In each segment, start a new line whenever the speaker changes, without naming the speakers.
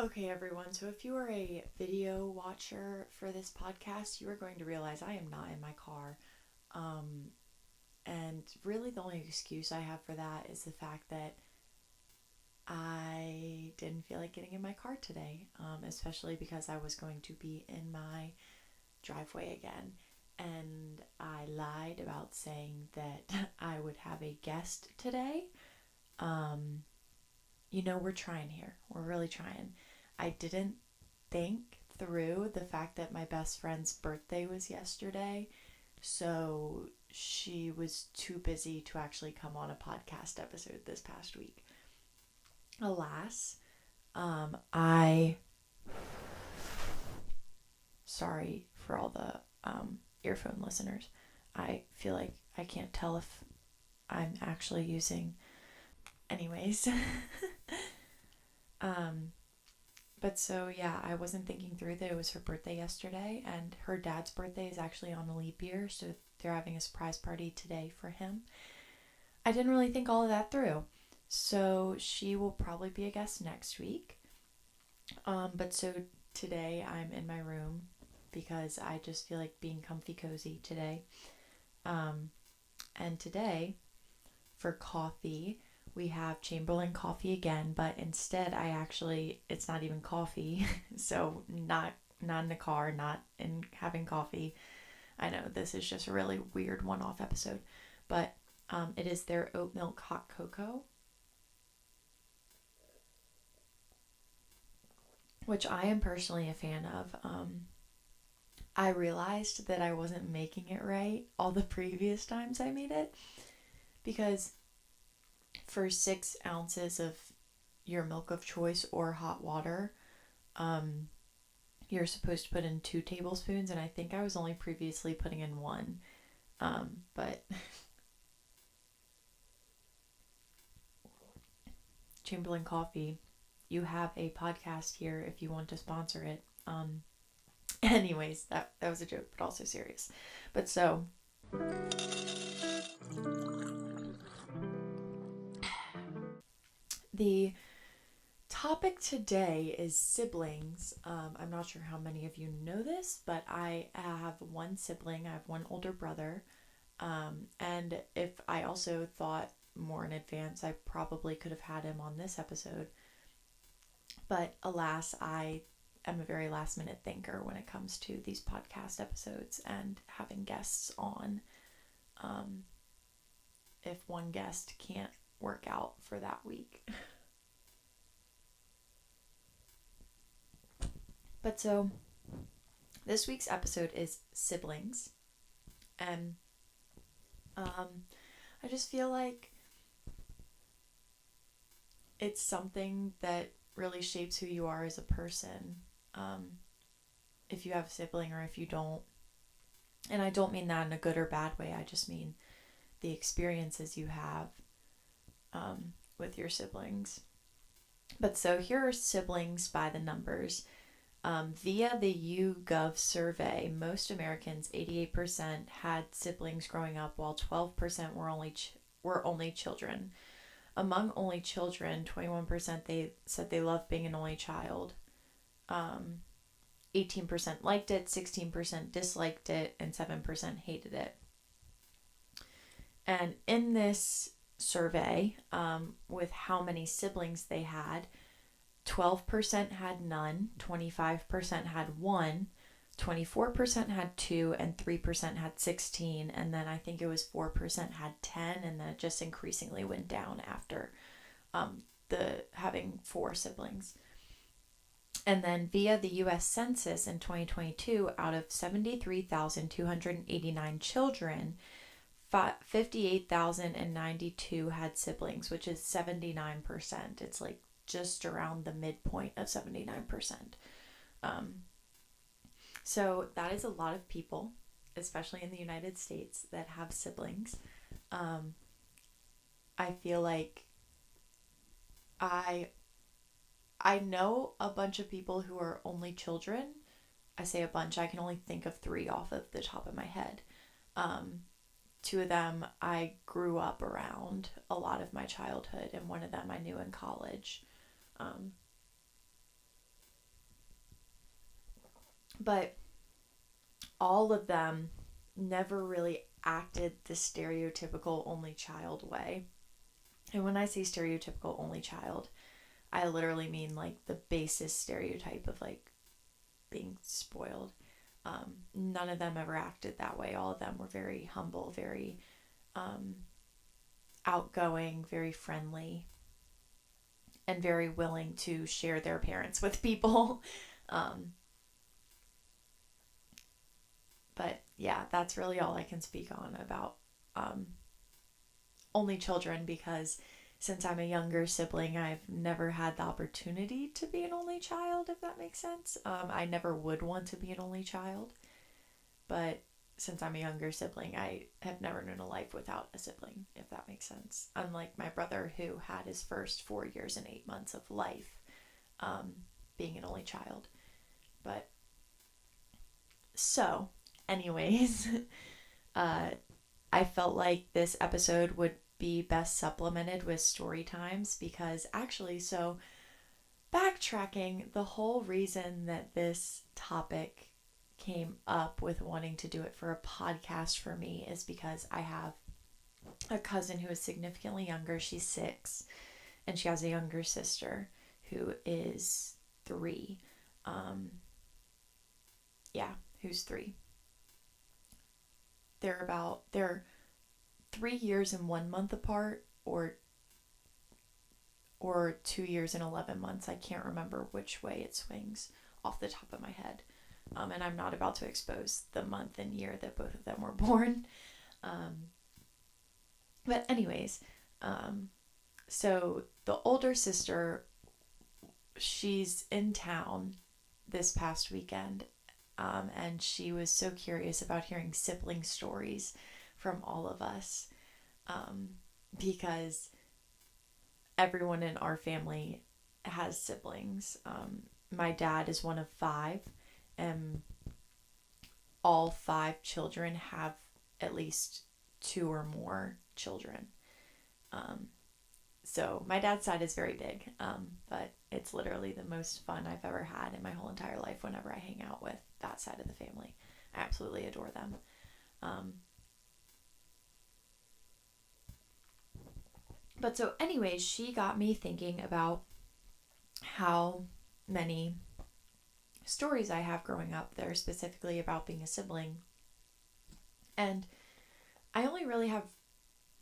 Okay, everyone, so if you are a video watcher for this podcast, you are going to realize I am not in my car. Um, and really, the only excuse I have for that is the fact that I didn't feel like getting in my car today, especially because I was going to be in my driveway again. And I lied about saying that I would have a guest today. Um, we're trying here. We're really trying. I didn't think through the fact that my best friend's birthday was yesterday, so she was too busy to actually come on a podcast episode this past week. Alas, I sorry for all the earphone listeners. I feel like I can't tell if I'm actually using anyways. um But so, yeah, I wasn't thinking through that it was her birthday yesterday, and her dad's birthday is actually on a leap year, so they're having a surprise party today for him. I didn't really think all of that through. So she will probably be a guest next week. But so today I'm in my room because I just feel like being comfy cozy today. Um, and today, for coffee, we have Chamberlain coffee again, but instead it's not even coffee. So not in the car, not in having coffee. I know this is just a really weird one-off episode, but it is their oat milk hot cocoa, which I am personally a fan of. I realized that I wasn't making it right all the previous times I made it, because for 6 ounces of your milk of choice or hot water, you're supposed to put in 2 tablespoons, and I think I was only previously putting in one. But Chamberlain Coffee, you have a podcast here if you want to sponsor it. Anyways, that was a joke, but also serious. But so, the topic today is siblings. I'm not sure how many of you know this, but I have one sibling. I have one older brother. And if I also thought more in advance, I probably could have had him on this episode. But alas, I am a very last minute thinker when it comes to these podcast episodes and having guests on. If one guest can't work out for that week. But so, this week's episode is siblings. And I just feel like it's something that really shapes who you are as a person. If you have a sibling or if you don't. And I don't mean that in a good or bad way. I just mean the experiences you have with your siblings. But so here are siblings by the numbers. Via the YouGov survey, most Americans, 88%, had siblings growing up, while 12% were only children. Among only children, 21% they said they loved being an only child. 18% liked it, 16% disliked it, and 7% hated it. And in this survey, with how many siblings they had, 12% had none, 25% had one, 24% had two, and 3% had 16. And then I think it was 4% had 10, and then it just increasingly went down after the having 4 siblings. And then via the U.S. Census in 2022, out of 73,289 children, 58,092 had siblings, which is 79%. It's like just around the midpoint of 79%. So that is a lot of people, especially in the United States, that have siblings. I feel like I know a bunch of people who are only children. I say a bunch, I can only think of 3 off of the top of my head. 2 of them I grew up around a lot of my childhood, and one of them I knew in college. But all of them never really acted the stereotypical only child way. And when I say stereotypical only child, I literally mean like the basest stereotype of like being spoiled. None of them ever acted that way. All of them were very humble, very outgoing, very friendly, and very willing to share their parents with people. um, but yeah, that's really all I can speak on about um, only children, because since I'm a younger sibling, I've never had the opportunity to be an only child, if that makes sense. I never would want to be an only child, but since I'm a younger sibling, I have never known a life without a sibling, if that makes sense. Unlike my brother, who had his first 4 years and 8 months of life um, being an only child. But so, anyways, I felt like this episode would be best supplemented with story times, because actually, so backtracking, the whole reason that this topic came up with wanting to do it for a podcast for me is because I have a cousin who is significantly younger. She's 6, and she has a younger sister who is 3. Who's 3. They're 3 years and 1 month apart, or 2 years and 11 months. I can't remember which way it swings off the top of my head. And I'm not about to expose the month and year that both of them were born. But anyways, so the older sister, she's in town this past weekend, and she was so curious about hearing sibling stories from all of us, because everyone in our family has siblings. My dad is one of 5, and all 5 children have at least 2 or more children. So my dad's side is very big, but it's literally the most fun I've ever had in my whole entire life whenever I hang out with that side of the family. I absolutely adore them. But so anyways, she got me thinking about how many stories I have growing up that are specifically about being a sibling. And I only really have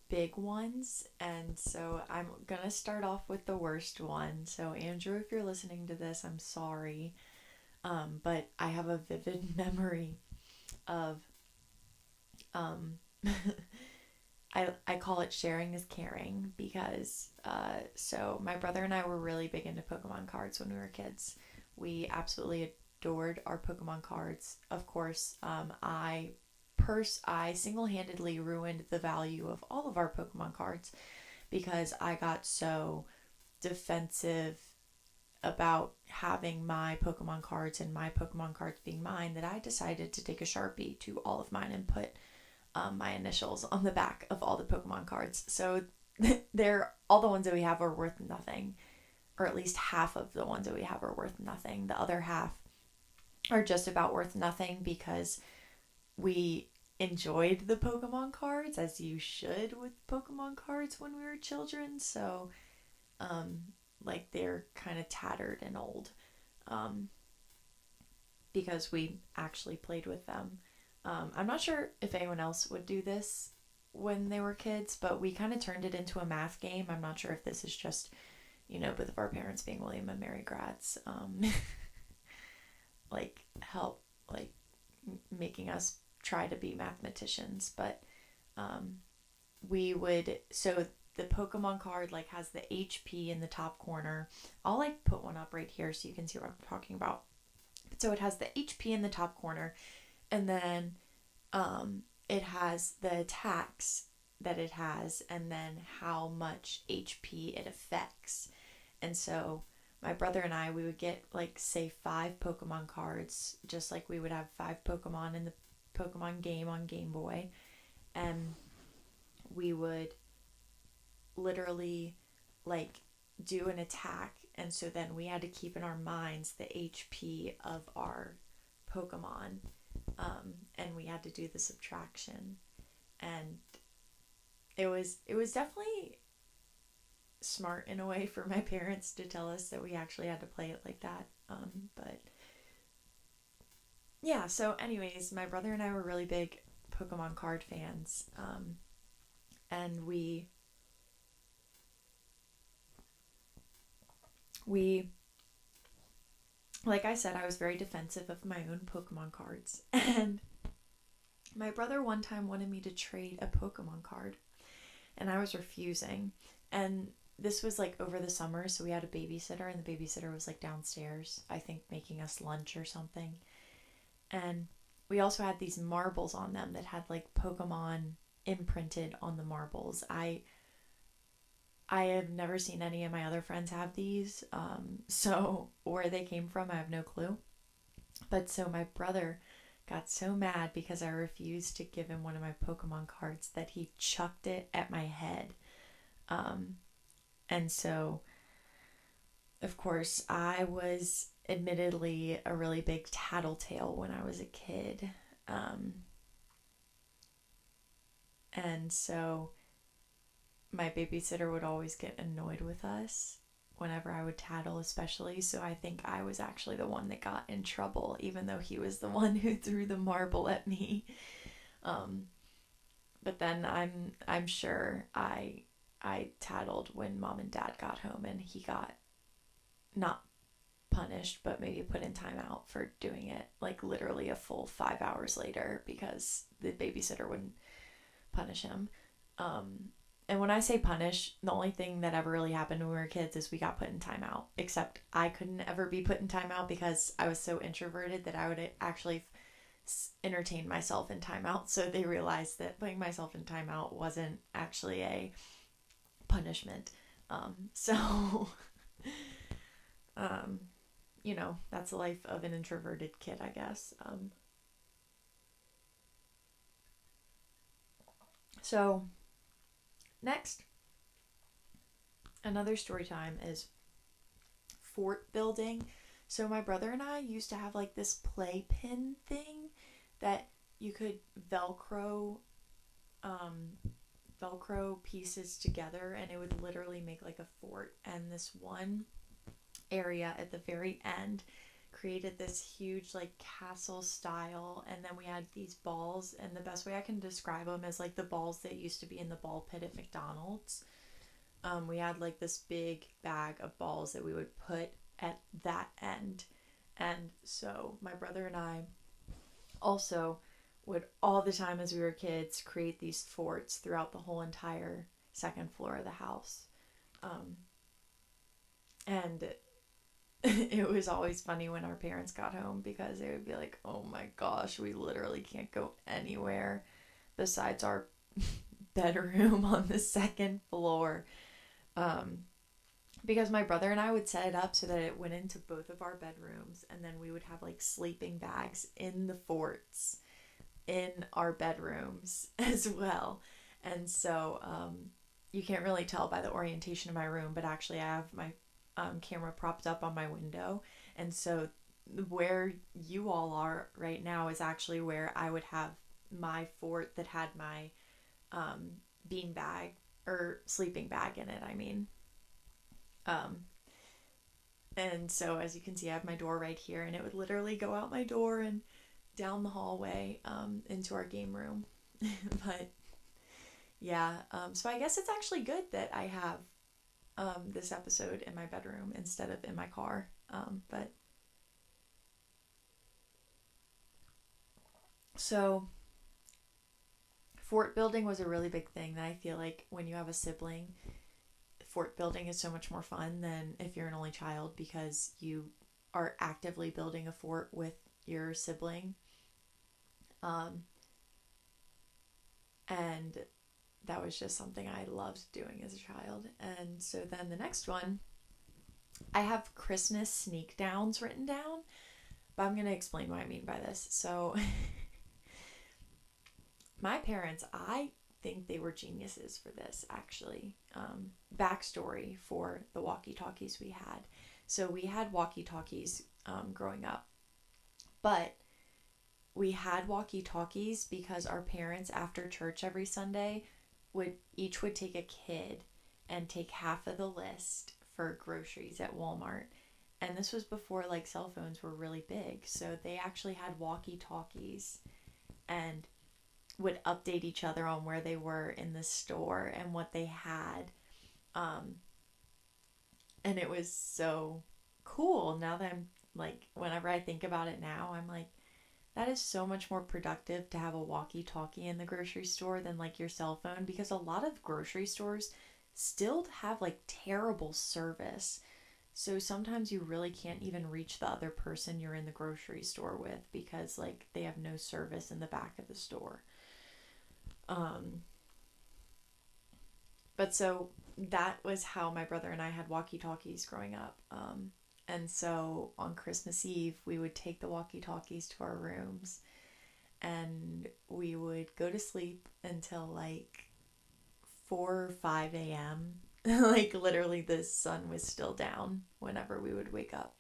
big ones, and so I'm gonna start off with the worst one. So Andrew, if you're listening to this, I'm sorry, but I have a vivid memory of I call it sharing is caring, because so my brother and I were really big into Pokemon cards when we were kids. We absolutely adored our Pokemon cards. Of course, I single-handedly ruined the value of all of our Pokemon cards, because I got so defensive about having my Pokemon cards and my Pokemon cards being mine that I decided to take a Sharpie to all of mine and put my initials on the back of all the Pokemon cards. So they're all the ones that we have are worth nothing, or at least half of the ones that we have are worth nothing. The other half are just about worth nothing because we enjoyed the Pokemon cards, as you should with Pokemon cards, when we were children. So like they're kind of tattered and old, because we actually played with them. I'm not sure if anyone else would do this when they were kids, but we kind of turned it into a math game. I'm not sure if this is just, both of our parents being William and Mary grads, like help, like making us try to be mathematicians. But we would, so the Pokemon card like has the HP in the top corner. I'll like put one up right here so you can see what I'm talking about. So it has the HP in the top corner, and then it has the attacks that it has, and then how much HP it affects. And so my brother and I, we would get like say 5 Pokemon cards, just like we would have 5 Pokemon in the Pokemon game on Game Boy, and we would literally like do an attack, and so then we had to keep in our minds the HP of our Pokemon, and we had to do the subtraction, and it was definitely smart in a way for my parents to tell us that we actually had to play it like that. But yeah, so anyways, my brother and I were really big Pokemon card fans, and we like I said, I was very defensive of my own Pokemon cards. And my brother one time wanted me to trade a Pokemon card, and I was refusing. And this was like over the summer, so we had a babysitter, and the babysitter was like downstairs, I think making us lunch or something. And we also had these marbles on them that had like Pokemon imprinted on the marbles. I have never seen any of my other friends have these. So where they came from, I have no clue. But so my brother got so mad because I refused to give him one of my Pokemon cards that he chucked it at my head. Um, and so, of course, I was admittedly a really big tattletale when I was a kid. Um, and so my babysitter would always get annoyed with us whenever I would tattle, especially. So I think I was actually the one that got in trouble, even though he was the one who threw the marble at me. Um, but then I'm sure I tattled when mom and dad got home, and he got not punished, but maybe put in timeout for doing it like literally a full 5 hours later because the babysitter wouldn't punish him. Um, and when I say punish, the only thing that ever really happened when we were kids is we got put in timeout. Except I couldn't ever be put in timeout because I was so introverted that I would actually entertain myself in timeout. So they realized that putting myself in timeout wasn't actually a punishment. So, um, that's the life of an introverted kid, I guess. So next, another story time is fort building. So my brother and I used to have like this playpen thing that you could velcro um velcro pieces together, and it would literally make like a fort. And this one area at the very end created this huge like castle style, and then we had these balls, and the best way I can describe them is like the balls that used to be in the ball pit at McDonald's. We had like this big bag of balls that we would put at that end. And so my brother and I also would all the time as we were kids create these forts throughout the whole entire second floor of the house. Um, and it was always funny when our parents got home because they would be like, oh my gosh, we literally can't go anywhere besides our bedroom on the second floor. Um, because my brother and I would set it up so that it went into both of our bedrooms, and then we would have like sleeping bags in the forts in our bedrooms as well. And so you can't really tell by the orientation of my room, but actually I have my camera propped up on my window. And so where you all are right now is actually where I would have my fort that had my bean bag or sleeping bag in it, I mean. Um, and so as you can see, I have my door right here, and it would literally go out my door and down the hallway into our game room. But yeah, so I guess it's actually good that I have this episode in my bedroom instead of in my car. But so fort building was a really big thing that I feel like when you have a sibling, fort building is so much more fun than if you're an only child because you are actively building a fort with your sibling. Um, and that was just something I loved doing as a child. And so then the next one, I have Christmas sneak downs written down, but I'm going to explain what I mean by this. So my parents, I think they were geniuses for this, actually. Backstory for the walkie-talkies we had. So we had walkie-talkies growing up, but we had walkie-talkies because our parents, after church every Sunday, would take a kid and take half of the list for groceries at Walmart. And this was before like cell phones were really big. So they actually had walkie-talkies and would update each other on where they were in the store and what they had. Um, and it was so cool. Now that I'm like, whenever I think about it now, I'm like, that is so much more productive to have a walkie-talkie in the grocery store than like your cell phone, because a lot of grocery stores still have like terrible service. So sometimes you really can't even reach the other person you're in the grocery store with because like they have no service in the back of the store. Um, but so that was how my brother and I had walkie-talkies growing up. And so on Christmas Eve, we would take the walkie-talkies to our rooms and we would go to sleep until like 4 or 5 a.m. Like literally the sun was still down whenever we would wake up.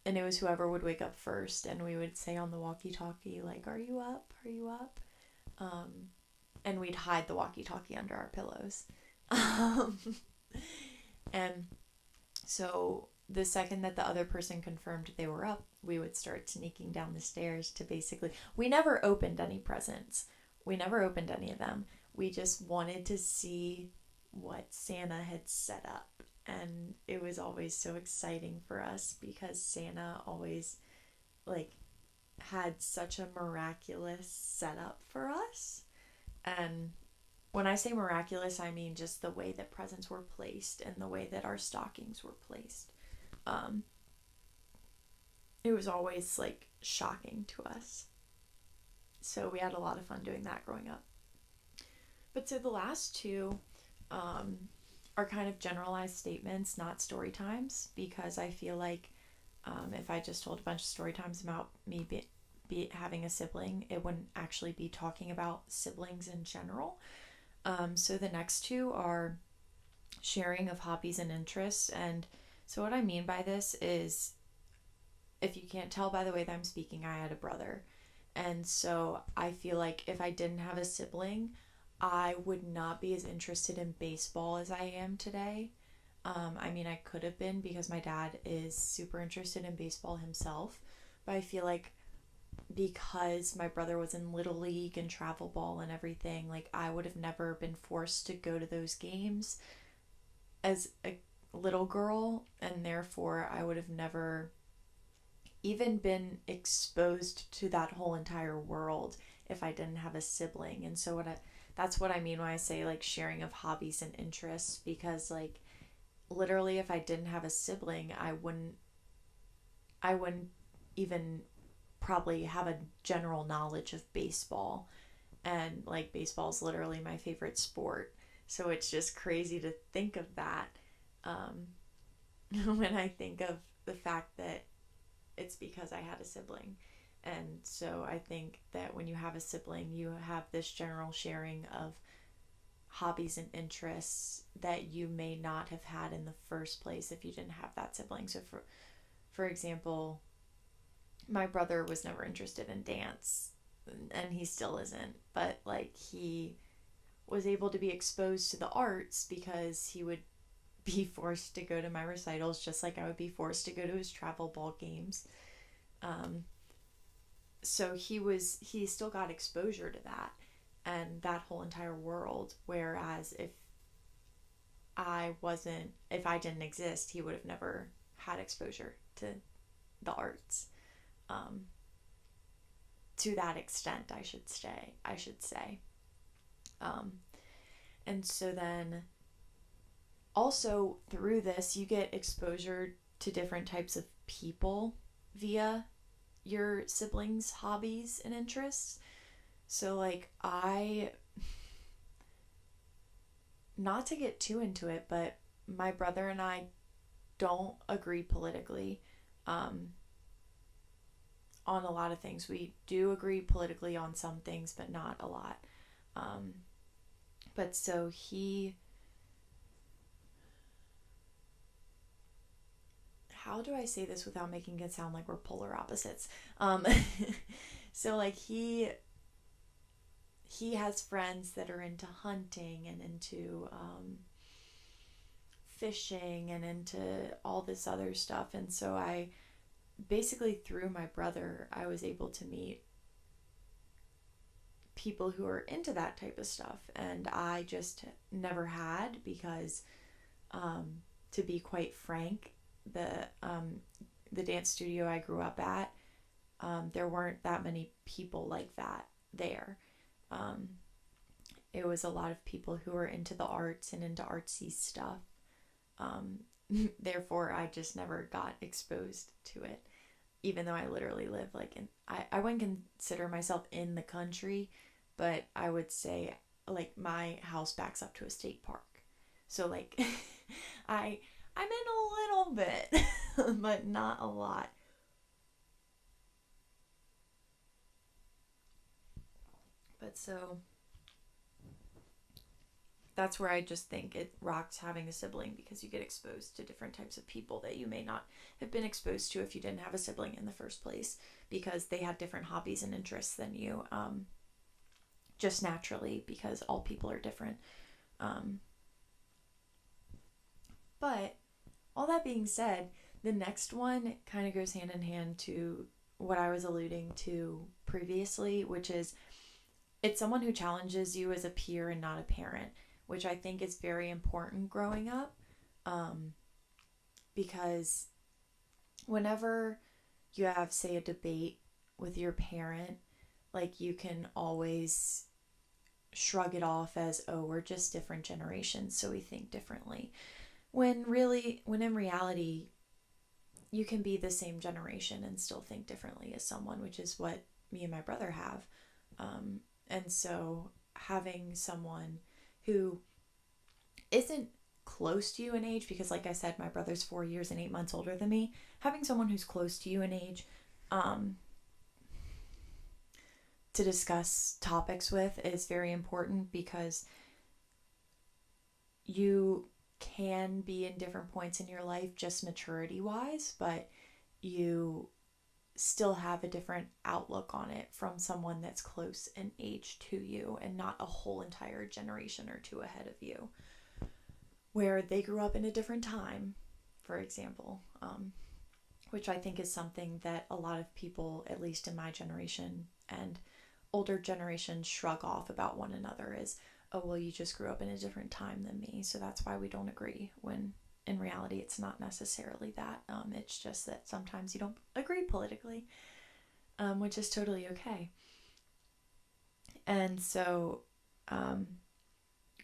And it was whoever would wake up first, and we would say on the walkie-talkie, like, "Are you up? Are you up?" Um, and we'd hide the walkie-talkie under our pillows. Um, and so the second that the other person confirmed they were up, we would start sneaking down the stairs to basically, we never opened any presents. We never opened any of them. We just wanted to see what Santa had set up. And it was always so exciting for us because Santa always like had such a miraculous setup for us. And when I say miraculous, I mean just the way that presents were placed and the way that our stockings were placed. Um, it was always like shocking to us. So we had a lot of fun doing that growing up. But so the last two um, are kind of generalized statements, not story times, because I feel like if I just told a bunch of story times about me having a sibling, it wouldn't actually be talking about siblings in general. So the next two are sharing of hobbies and interests. And so what I mean by this is, if you can't tell by the way that I'm speaking, I had a brother. And so I feel like if I didn't have a sibling, I would not be as interested in baseball as I am today. I mean, I could have been because my dad is super interested in baseball himself. But I feel like because my brother was in Little League and travel ball and everything, like I would have never been forced to go to those games as a little girl, and therefore I would have never even been exposed to that whole entire world if I didn't have a sibling. And so that's what I mean when I say like sharing of hobbies and interests, because like literally if I didn't have a sibling, I wouldn't even probably have a general knowledge of baseball. And like baseball is literally my favorite sport. So it's just crazy to think of that um, when I think of the fact that it's because I had a sibling. And so I think that when you have a sibling, you have this general sharing of hobbies and interests that you may not have had in the first place if you didn't have that sibling. So for example, my brother was never interested in dance, and he still isn't, but like he was able to be exposed to the arts because he would be forced to go to my recitals just like I would be forced to go to his travel ball games. Um, so he still got exposure to that and that whole entire world. Whereas if I didn't exist, he would have never had exposure to the arts. Um, to that extent, I should say. Um, and so then also through this, you get exposure to different types of people via your siblings' hobbies and interests. So like not to get too into it, but my brother and I don't agree politically on a lot of things. We do agree politically on some things, but not a lot. Um, but so how do I say this without making it sound like we're polar opposites? So like he has friends that are into hunting and into fishing and into all this other stuff. And so I basically, through my brother, I was able to meet people who are into that type of stuff. And I just never had because, to be quite frank, the dance studio I grew up at, there weren't that many people like that there. Um, it was a lot of people who were into the arts and into artsy stuff. Um, Therefore, I just never got exposed to it, even though I literally live like I wouldn't consider myself in the country, but I would say like my house backs up to a state park. So like I I'm in a little bit, but not a lot. But so that's where I just think it rocks having a sibling because you get exposed to different types of people that you may not have been exposed to if you didn't have a sibling in the first place because they had different hobbies and interests than you, just naturally because all people are different. Um, but all that being said, the next one kind of goes hand in hand to what I was alluding to previously, which is it's someone who challenges you as a peer and not a parent, which I think is very important growing up, um, because whenever you have, say, a debate with your parent, like you can always shrug it off as, oh, we're just different generations, so we think differently. When in reality, you can be the same generation and still think differently as someone, which is what me and my brother have. And so having someone who isn't close to you in age, because like I said, my brother's 4 years and 8 months older than me, having someone who's close to you in age, um, to discuss topics with is very important because you can be in different points in your life just maturity wise, but you still have a different outlook on it from someone that's close in age to you and not a whole entire generation or two ahead of you, where they grew up in a different time, for example, which I think is something that a lot of people, at least in my generation and older generations, shrug off about one another is, oh, well, you just grew up in a different time than me, so that's why we don't agree, when in reality it's not necessarily that. It's just that sometimes you don't agree politically, which is totally okay. And so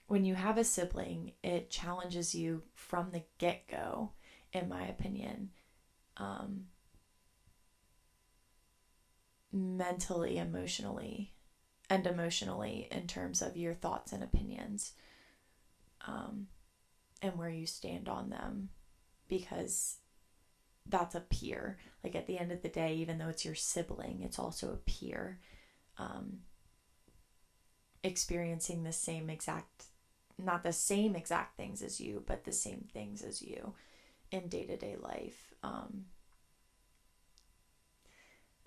when you have a sibling, it challenges you from the get-go, in my opinion, um, mentally, emotionally in terms of your thoughts and opinions, um, and where you stand on them, because that's a peer. Like at the end of the day, even though it's your sibling, it's also a peer, um, experiencing the same exact, not the same exact things as you, but the same things as you in day-to-day life.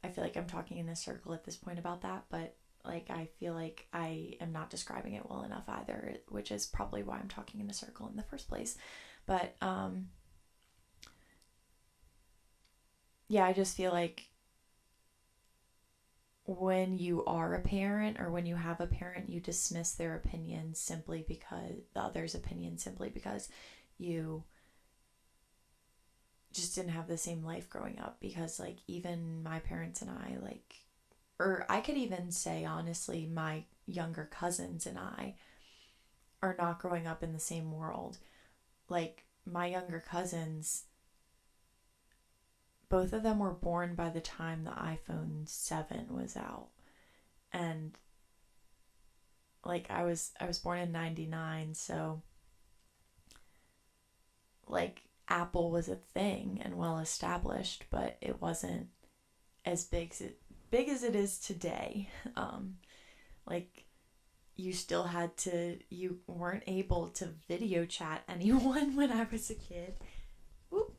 I feel like I'm talking in a circle at this point about that, but like I feel like I am not describing it well enough either, which is probably why I'm talking in a circle in the first place. But yeah, I just feel like when you are a parent or when you have a parent, you dismiss their opinions simply because the other's opinion simply because you just didn't have the same life growing up. Because like even my parents and I, like, or I could even say honestly, my younger cousins and I are not growing up in the same world. Like my younger cousins, both of them were born by the time the iPhone 7 was out. And like I was born in 99, so like Apple was a thing and well established, but it wasn't as big as it is today. Like you weren't able to video chat anyone when I was a kid. Oop.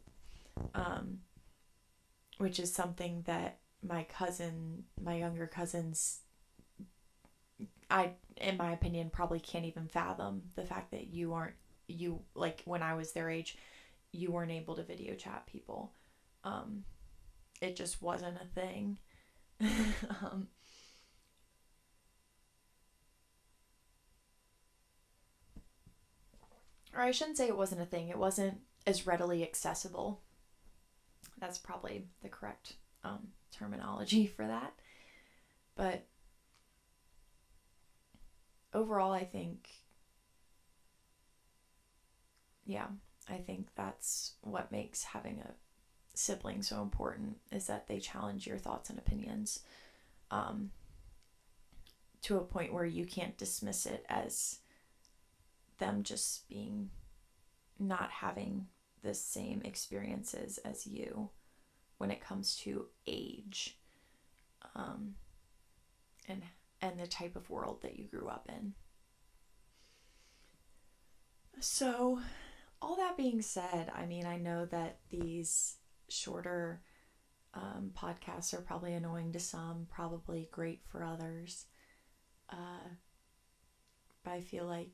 which is something that my younger cousins, in my opinion, probably can't even fathom the fact that like when I was their age, you weren't able to video chat people. It just wasn't a thing. um, or I shouldn't say it wasn't a thing. It wasn't as readily accessible. That's probably the correct terminology for that. But overall, yeah, I think that's what makes having a sibling so important, is that they challenge your thoughts and opinions, um, to a point where you can't dismiss it as them just being not having the same experiences as you when it comes to age, um, and and the type of world that you grew up in. So, all that being said, I mean, I know that these shorter podcasts are probably annoying to some, probably great for others. But I feel like,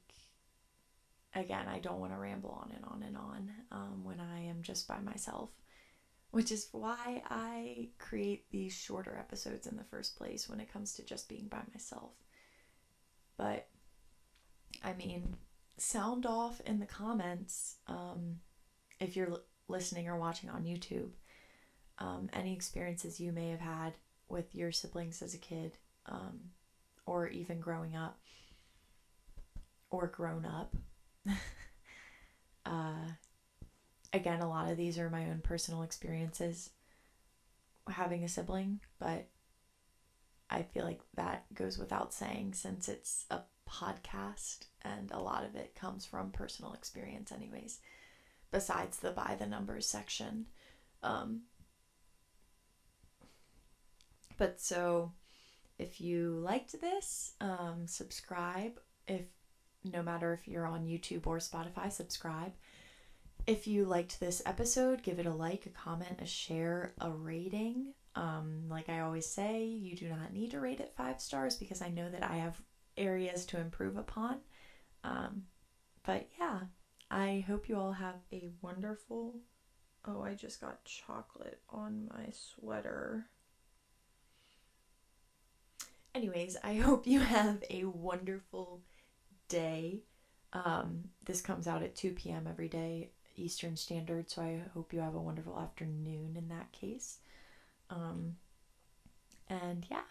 again, I don't want to ramble on and on and on when I am just by myself, which is why I create these shorter episodes in the first place when it comes to just being by myself. But, I mean, sound off in the comments, if you're listening or watching on YouTube, any experiences you may have had with your siblings as a kid, or even growing up or grown up. Again, a lot of these are my own personal experiences having a sibling, but I feel like that goes without saying since it's a podcast and a lot of it comes from personal experience anyways, besides the by the numbers section. But so if you liked this, subscribe. If no matter if you're on YouTube or Spotify, subscribe. If you liked this episode, give it a like, a comment, a share, a rating. Like I always say, you do not need to rate it 5 stars because I know that I have areas to improve upon. But yeah, I hope you all have a wonderful... Oh, I just got chocolate on my sweater. Anyways, I hope you have a wonderful day. This comes out at 2 p.m. every day, Eastern Standard, so I hope you have a wonderful afternoon in that case. And yeah,